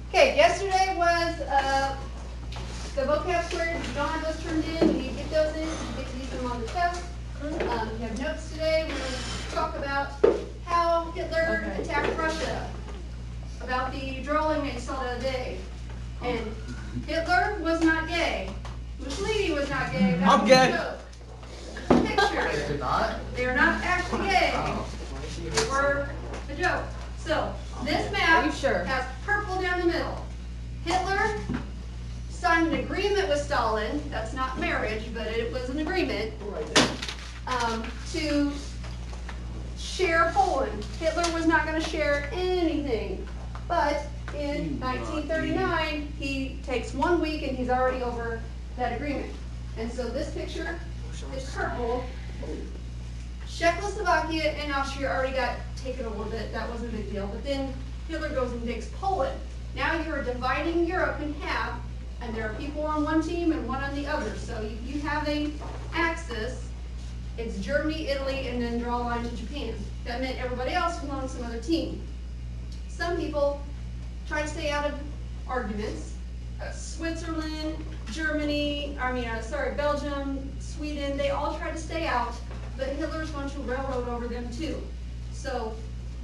Okay, yesterday was the vocab squares. If you don't have those turned in, when you get those in, you get to use them on the test. You have notes today. We're going to talk about how Hitler attacked Russia, about the drawing that you saw the other day. And Hitler was not gay. Mussolini was not gay. That was a joke. Picture. They're not? They are not actually gay. They were a joke. So, this map has purple down the middle. Hitler signed an agreement with Stalin, that's not marriage, but it was an agreement, to share Poland. Hitler was not going to share anything, but in 1939, he takes 1 week and he's already over that agreement. And so this picture is purple. Czechoslovakia and Austria already got taken a little bit, that wasn't a big deal, but then Hitler goes and takes Poland. Now you are dividing Europe in half, and there are people on one team and one on the other. So you have a axis, it's Germany, Italy, and then draw a line to Japan. That meant everybody else was on some other team. Some people try to stay out of arguments. Switzerland, Germany, Belgium, Sweden, they all try to stay out, but Hitler's going to railroad over them too. So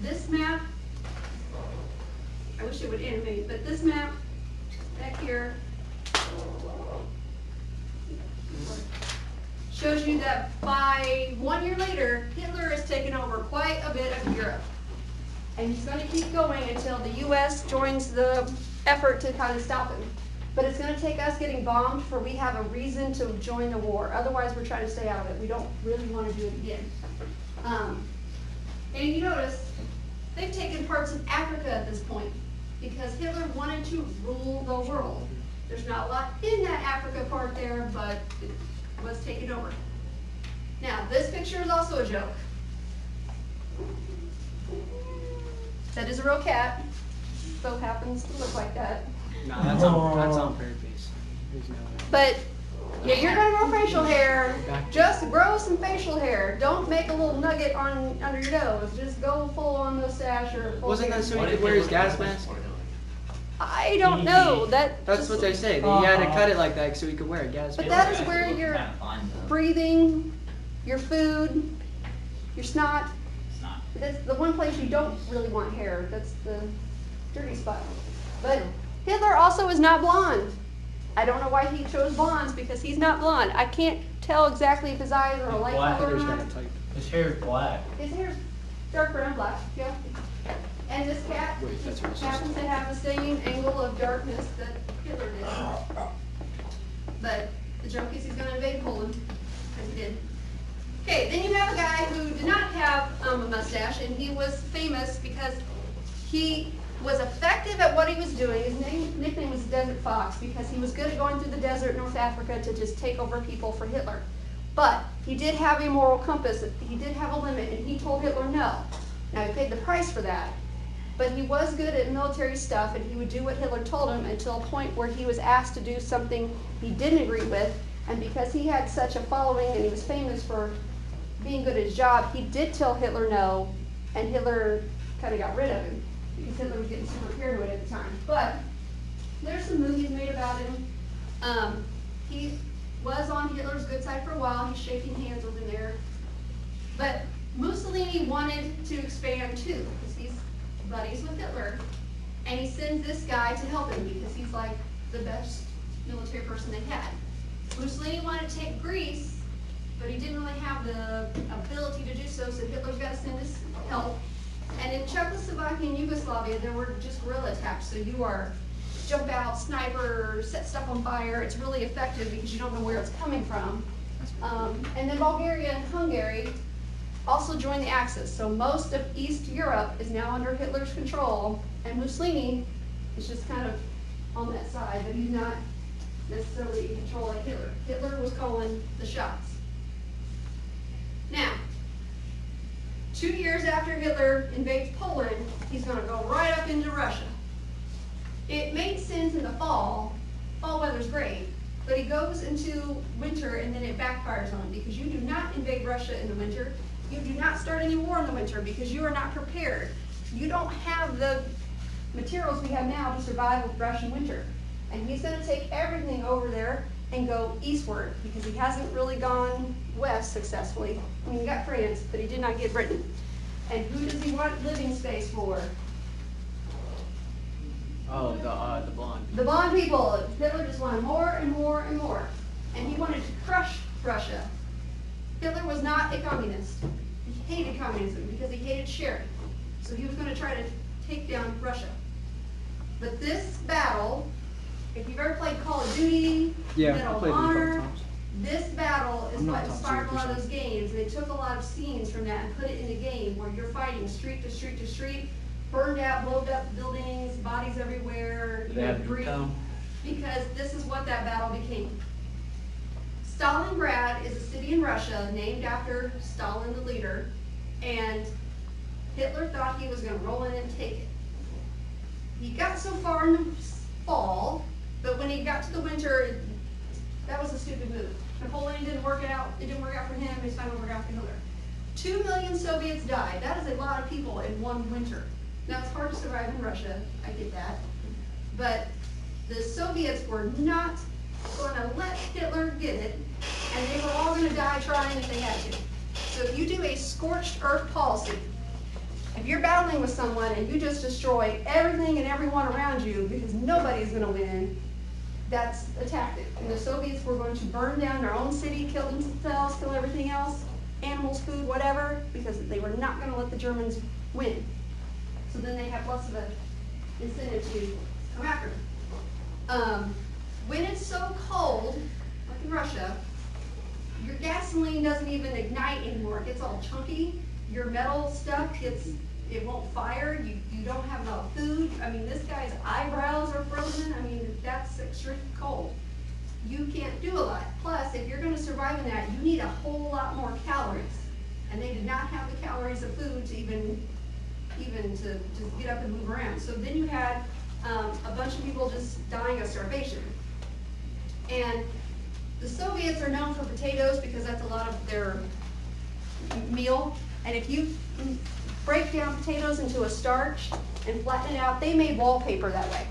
this map, I wish it would animate, but this map back here shows you that by 1 year later, Hitler has taken over quite a bit of Europe. And he's going to keep going until the U.S. joins the effort to kind of stop him. But it's going to take us getting bombed for we have a reason to join the war. Otherwise, we're trying to stay out of it. We don't really want to do it again. And you notice, they've taken parts of Africa at this point because Hitler wanted to rule the world. There's not a lot in that Africa part there, but it was taken over. Now, this picture is also a joke. That is a real cat. So happens to look like that. No, that's on purpose. But yeah, you're gonna grow facial hair. Just grow some facial hair. Don't make a little nugget under your nose. Just go full on mustache or full. Wasn't that so he could wear his gas mask? I don't know. That's what they say. He had to cut it like that so he could wear a gas mask. But that is where you're breathing, your food, your snot. That's the one place you don't really want hair. That's the dirty spot. But Hitler also is not blonde. I don't know why he chose blondes because he's not blonde. I can't tell exactly if his eyes are a light color or not. His hair is black. His hair is dark brown, black, yeah. And this cat happens to have the same angle of darkness that Hitler did. But the joke is he's going to invade Poland, as he did. Okay, then you have a guy who did not have a mustache, and he was famous because he was effective at what he was doing. His nickname was Desert Fox because he was good at going through the desert in North Africa to just take over people for Hitler. But he did have a moral compass. He did have a limit, and he told Hitler no. Now, he paid the price for that. But he was good at military stuff, and he would do what Hitler told him until a point where he was asked to do something he didn't agree with. And because he had such a following and he was famous for being good at his job, he did tell Hitler no, and Hitler kind of got rid of him because Hitler was getting super paranoid at the time. But there's some movies made about him. He was on Hitler's good side for a while. He's shaking hands with him there. But Mussolini wanted to expand too because he's buddies with Hitler. And he sends this guy to help him because he's like the best military person they had. Mussolini wanted to take Greece, but he didn't really have the ability to do so, so Hitler's got to send his help. And in Czechoslovakia and Yugoslavia, there were just guerrilla attacks. So you are jump out, sniper, set stuff on fire. It's really effective because you don't know where it's coming from. And then Bulgaria and Hungary also joined the Axis. So most of East Europe is now under Hitler's control, and Mussolini is just kind of on that side, but he's not necessarily in control like Hitler. Hitler was calling the shots. Now, 2 years after Hitler invades Poland, he's going to go right up into Russia. It made sense in the fall. Fall weather's great, but he goes into winter and then it backfires on him because you do not invade Russia in the winter. You do not start any war in the winter because you are not prepared. You don't have the materials we have now to survive with Russian winter. And he's gonna take everything over there and go eastward, because he hasn't really gone west successfully. I mean, he got France, but he did not get Britain. And who does he want living space for? Oh, the blonde. The blonde people. Hitler just wanted more and more and more. And he wanted to crush Russia. Hitler was not a communist. He hated communism because he hated sharing. So he was going to try to take down Russia. But this battle, if you've ever played Call of Duty, Medal of Honor, this battle is what inspired a lot of those games. They took a lot of scenes from that and put it in a game where you're fighting street to street to street, burned out, blowed up buildings, bodies everywhere, debris, because this is what that battle became. Stalingrad is a city in Russia named after Stalin, the leader, and Hitler thought he was going to roll in and take it. He got so far in the fall, but when he got to the winter, that was a stupid move. Napoleon didn't work out. It didn't work out for him. It's not going to work out for Hitler. 2 million Soviets died. That is a lot of people in one winter. Now, it's hard to survive in Russia. I get that. But the Soviets were not going to let Hitler get it, and they were all going to die trying if they had to. So if you do a scorched earth policy, if you're battling with someone and you just destroy everything and everyone around you because nobody's going to win, that's a tactic. And the Soviets were going to burn down their own city, kill themselves, kill everything else, animals, food, whatever, because they were not going to let the Germans win. So then they have less of an incentive to come after them. When it's so cold, like in Russia, your gasoline doesn't even ignite anymore. It gets all chunky. Your metal stuff it won't fire. You don't have enough food. I mean, this guy's eyebrows are frozen. I mean, that's extreme cold. You can't do a lot. Plus, if you're going to survive in that, you need a whole lot more calories. And they did not have the calories of food to even to just get up and move around. So then you had a bunch of people just dying of starvation. And the Soviets are known for potatoes because that's a lot of their meal. And if you break down potatoes into a starch and flatten it out, they made wallpaper that way.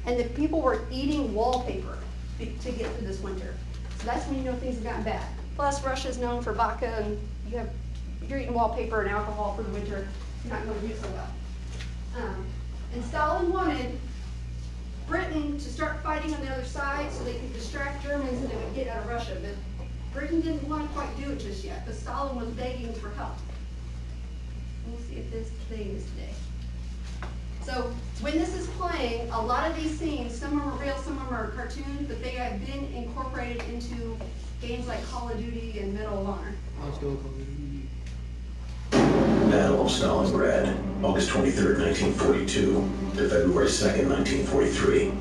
And the people were eating wallpaper to get through this winter. So that's when you know things have gotten bad. Plus, Russia is known for vodka, and if you're eating wallpaper and alcohol for the winter, you're not going to do so well. And Stalin wanted Britain to start fighting on the other side so they could distract Germans and they would get out of Russia. But Britain didn't want to quite do it just yet, but Stalin was begging for help. We'll see if this plays today. So when this is playing, a lot of these scenes, some of them are real, some of them are cartoons, but they have been incorporated into games like Call of Duty and Medal of Honor. Let's go Call of Duty. Battle of Stalingrad, August 23, 1942 to February 2, 1943.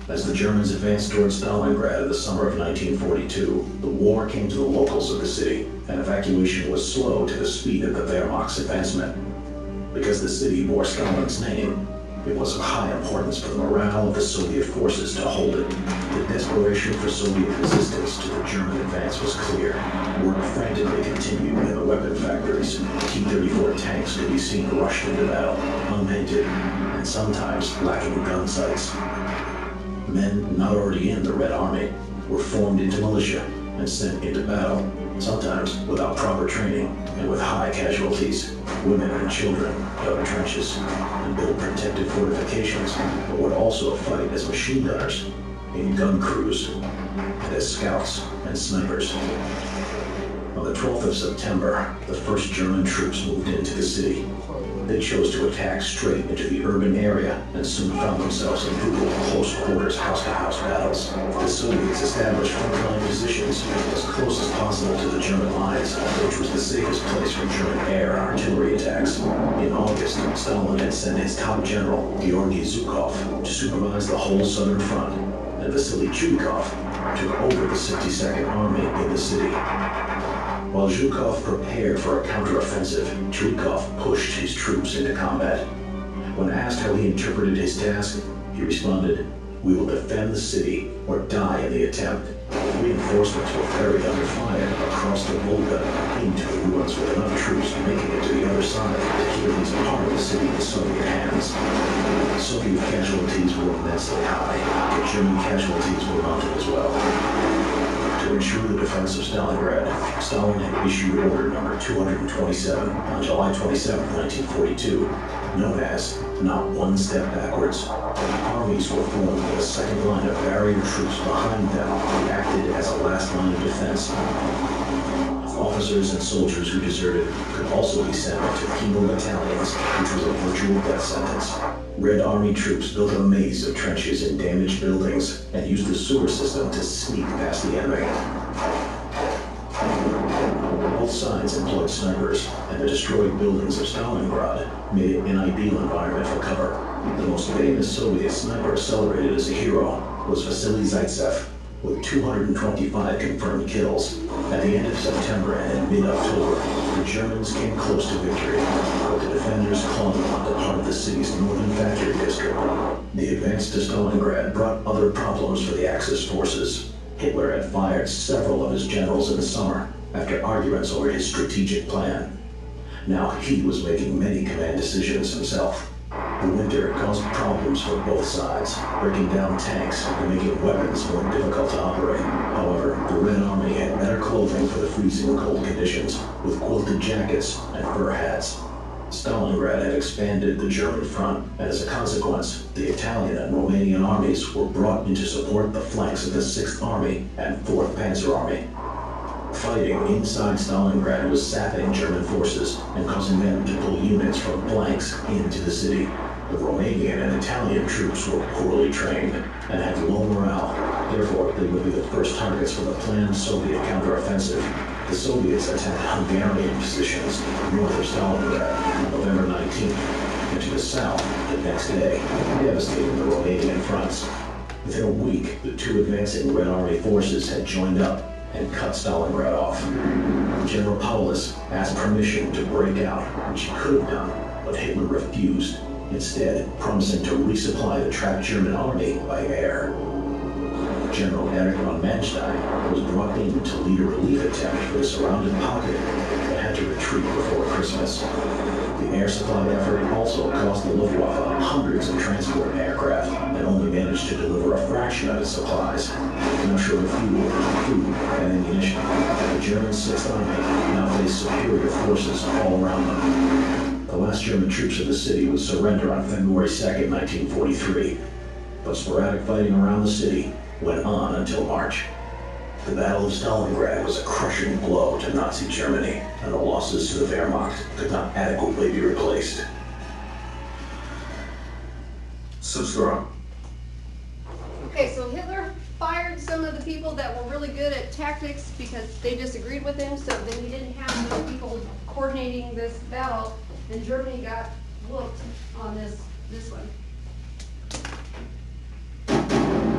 As the Germans advanced towards Stalingrad in the summer of 1942, the war came to the locals of the city, and evacuation was slow to the speed of the Wehrmacht's advancement. Because the city bore Stalin's name, it was of high importance for the morale of the Soviet forces to hold it. The desperation for Soviet resistance to the German advance was clear. Work frantically continued in the weapon factories. T-34 tanks could be seen rushed into battle, unpainted, and sometimes lacking gun sights. Men not already in the Red Army were formed into militia and sent into battle, sometimes without proper training and with high casualties. Women and children dug trenches and built protective fortifications, but would also fight as machine gunners, in gun crews, and as scouts and snipers. On the 12th of September, the first German troops moved into the city. They chose to attack straight into the urban area and soon found themselves in brutal close-quarters house-to-house battles. The Soviets established frontline positions as close as possible to the German lines, which was the safest place for German air and artillery attacks. In August, Stalin had sent his top general, Georgy Zhukov, to supervise the whole southern front, and Vasily Chuikov took over the 62nd Army in the city. While Zhukov prepared for a counteroffensive, Chuikov pushed his troops into combat. When asked how he interpreted his task, he responded, "We will defend the city or die in the attempt." Reinforcements were ferried under fire across the Volga into the ruins with enough troops making it to the other side to keep at least part of the city in Soviet hands. Soviet casualties were immensely high, but German casualties were mounted as well. To ensure the defense of Stalingrad, Stalin had issued Order Number 227 on July 27, 1942, known as "Not One Step Backwards." Armies were formed with a second line of barrier troops behind them who acted as a last line of defense. Officers and soldiers who deserted could also be sent to penal battalions, which was a virtual death sentence. Red Army troops built a maze of trenches in damaged buildings and used the sewer system to sneak past the enemy. Both sides employed snipers, and the destroyed buildings of Stalingrad made it an ideal environment for cover. The most famous Soviet sniper celebrated as a hero was Vasily Zaitsev, with 225 confirmed kills. At the end of September and in mid-October, the Germans came close to victory, but the defenders clung on to part of the city's northern factory district. The advance to Stalingrad brought other problems for the Axis forces. Hitler had fired several of his generals in the summer after arguments over his strategic plan. Now he was making many command decisions himself. The winter caused problems for both sides, breaking down tanks and making weapons more difficult to operate. However, the Red Army had better clothing for the freezing cold conditions, with quilted jackets and fur hats. Stalingrad had expanded the German front, and as a consequence, the Italian and Romanian armies were brought in to support the flanks of the 6th Army and 4th Panzer Army. Fighting inside Stalingrad was sapping German forces and causing them to pull units from flanks into the city. The Romanian and Italian troops were poorly trained and had low morale. Therefore, they would be the first targets for the planned Soviet counteroffensive. The Soviets attacked Hungarian positions north of Stalingrad on November 19th, and to the south the next day, devastating the Romanian fronts. Within a week, the two advancing Red Army forces had joined up and cut Stalingrad off. General Paulus asked permission to break out, which he could have done, but Hitler refused, instead promising to resupply the trapped German army by air. General Erich von Manstein was brought in to lead a relief attempt for the surrounded pocket, but had to retreat before Christmas. The air supply effort also cost the Luftwaffe hundreds of transport aircraft and only managed to deliver a fraction of its supplies. Now short of fuel, food, and ammunition, the German 6th Army now faced superior forces all around them. The last German troops of the city would surrender on February 2nd, 1943, but sporadic fighting around the city went on until March. The Battle of Stalingrad was a crushing blow to Nazi Germany, and the losses to the Wehrmacht could not adequately be replaced. Subscribe. Okay, so Hitler fired some of the people that were really good at tactics because they disagreed with him, so then he didn't have those people coordinating this battle, and Germany got whooped on this one.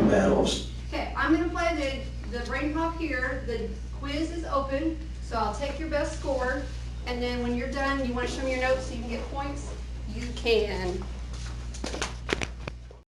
Battles. Okay, I'm gonna play the brain pop here. The quiz is open, so I'll take your best score, and then when you're done, you wanna show me your notes so you can get points? You can.